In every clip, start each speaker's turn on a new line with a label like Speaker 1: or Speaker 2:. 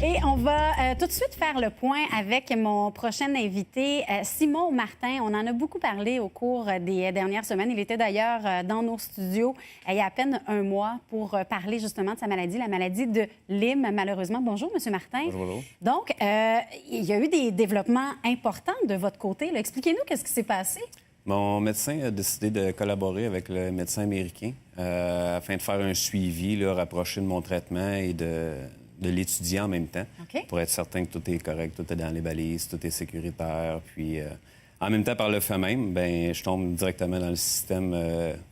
Speaker 1: Et on va tout de suite faire le point avec mon prochain invité, Simon Martin. On en a beaucoup parlé au cours des dernières semaines. Il était d'ailleurs dans nos studios il y a à peine un mois pour parler justement de sa maladie, la maladie de Lyme, malheureusement. Bonjour, M. Martin.
Speaker 2: Bonjour.
Speaker 1: Donc, il y a eu des développements importants de votre côté. Expliquez-nous qu'est-ce qui s'est passé.
Speaker 2: Mon médecin a décidé de collaborer avec le médecin américain afin de faire un suivi rapproché de mon traitement et de l'étudier en même temps, pour être certain que tout est correct, tout est dans les balises, tout est sécuritaire. Puis, en même temps, par le fait même, je tombe directement dans le système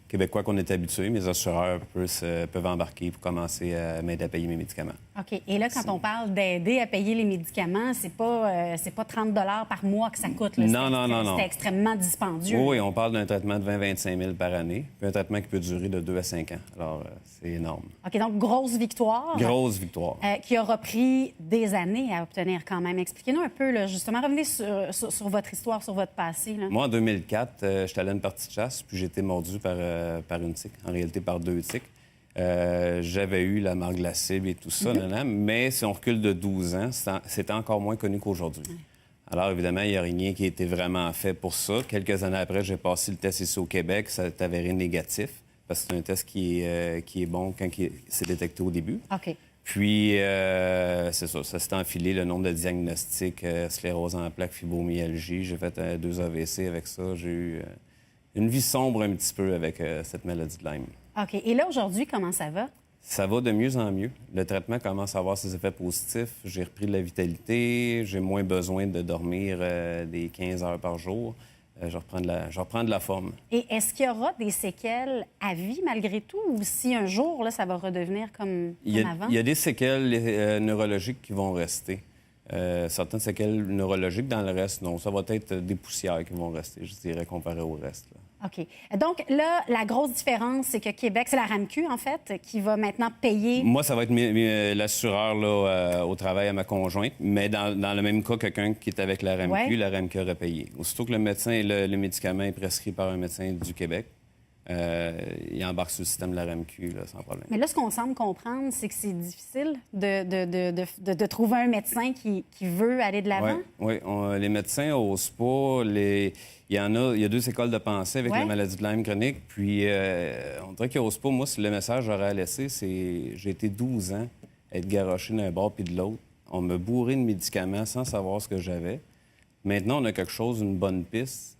Speaker 2: québécois qu'on est habitué. Mes assureurs peuvent embarquer pour commencer à m'aider à payer mes médicaments.
Speaker 1: OK. Et là, quand on parle d'aider à payer les médicaments, c'est pas 30 par mois que ça coûte. Là.
Speaker 2: Non.
Speaker 1: C'est extrêmement dispendieux.
Speaker 2: Oui, on parle d'un traitement de 20-25 000 par année, puis un traitement qui peut durer de 2 à 5 ans. Alors, c'est énorme.
Speaker 1: OK. Donc, grosse victoire.
Speaker 2: Grosse victoire.
Speaker 1: Qui aura pris des années à obtenir quand même. Expliquez-nous un peu, là, justement, revenez sur votre histoire, sur votre passé. Là.
Speaker 2: Moi, en 2004, j'étais allé à une partie de chasse, puis j'ai été mordu par une tique, en réalité par 2 tiques. J'avais eu la marque de la cible et tout ça, mais si on recule de 12 ans, c'était encore moins connu qu'aujourd'hui. Alors, évidemment, il n'y a rien qui a été vraiment fait pour ça. Quelques années après, j'ai passé le test ici au Québec. Ça s'est avéré négatif, parce que c'est un test qui est bon quand c'est détecté au début.
Speaker 1: OK.
Speaker 2: Puis, c'est ça s'est enfilé, le nombre de diagnostics, sclérose en plaques, fibromyalgie. J'ai fait 2 AVC avec ça. J'ai eu une vie sombre un petit peu avec cette maladie de Lyme. OK.
Speaker 1: Et là, aujourd'hui, comment ça va? Ça
Speaker 2: va de mieux en mieux. Le traitement commence à avoir ses effets positifs. J'ai repris de la vitalité. J'ai moins besoin de dormir des 15 heures par jour. Je reprends de la forme.
Speaker 1: Et est-ce qu'il y aura des séquelles à vie malgré tout, ou si un jour, là, ça va redevenir comme avant?
Speaker 2: Il y a des séquelles neurologiques qui vont rester. Certaines séquelles neurologiques, dans le reste, non. Ça va être des poussières qui vont rester, je dirais, comparé au reste. Là.
Speaker 1: OK. Donc là, la grosse différence, c'est que Québec, c'est la RAMQ, en fait, qui va maintenant payer...
Speaker 2: Moi, ça va être l'assureur au travail à ma conjointe, mais dans le même cas, quelqu'un qui est avec la RAMQ, la RAMQ aurait payé. Aussitôt que le médecin, le médicament est prescrit par un médecin du Québec, il embarque sur le système de la RAMQ, là, sans problème.
Speaker 1: Mais là, ce qu'on semble comprendre, c'est que c'est difficile de trouver un médecin qui veut aller de l'avant.
Speaker 2: Oui. Les médecins n'osent pas. Il y a 2 écoles de pensée avec la maladie de Lyme chronique. Puis, on dirait qu'ils n'osent pas. Moi, le message que j'aurais à laisser, c'est j'ai été 12 ans à être garoché d'un bord puis de l'autre. On me bourrait de médicaments sans savoir ce que j'avais. Maintenant, on a quelque chose, une bonne piste.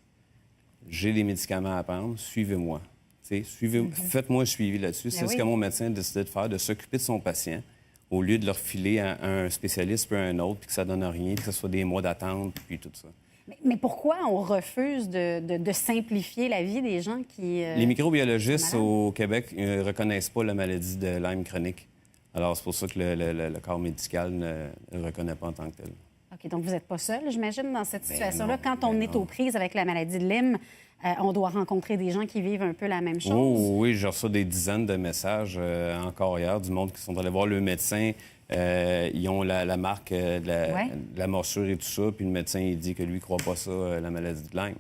Speaker 2: J'ai des médicaments à prendre. Suivez-moi. Faites-moi un suivi là-dessus. C'est ce que mon médecin a décidé de faire, de s'occuper de son patient, au lieu de le refiler à un spécialiste puis à un autre, puis que ça donne rien, puis que ce soit des mois d'attente, puis tout ça.
Speaker 1: Mais pourquoi on refuse de simplifier la vie des gens qui...
Speaker 2: Les microbiologistes au Québec ne reconnaissent pas la maladie de Lyme chronique. Alors, c'est pour ça que le corps médical ne le reconnaît pas en tant que tel.
Speaker 1: OK, donc vous n'êtes pas seul, j'imagine, dans cette situation-là. Quand on est aux prises avec la maladie de Lyme, on doit rencontrer des gens qui vivent un peu la même chose.
Speaker 2: Oh, oui, j'ai reçu des dizaines de messages encore hier du monde qui sont allés voir le médecin. Ils ont la marque de la morsure et tout ça, puis le médecin il dit que lui, il ne croit pas ça, la maladie de Lyme.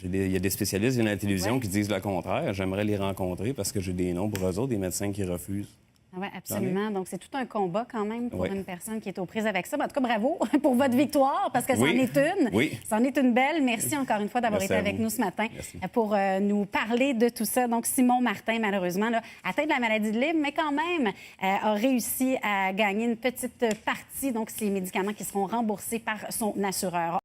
Speaker 2: Il y a des spécialistes à la télévision qui disent le contraire. J'aimerais les rencontrer parce que j'ai des noms pour eux autres, des médecins qui refusent.
Speaker 1: Oui, absolument. Donc, c'est tout un combat quand même pour une personne qui est aux prises avec ça. Mais en tout cas, bravo pour votre victoire, parce que c'en est une.
Speaker 2: Oui.
Speaker 1: C'en est une belle. Merci encore une fois d'avoir été avec nous ce matin pour nous parler de tout ça. Donc, Simon Martin, malheureusement, là, atteint de la maladie de Lyme, mais quand même a réussi à gagner une petite partie. Donc, ces médicaments qui seront remboursés par son assureur.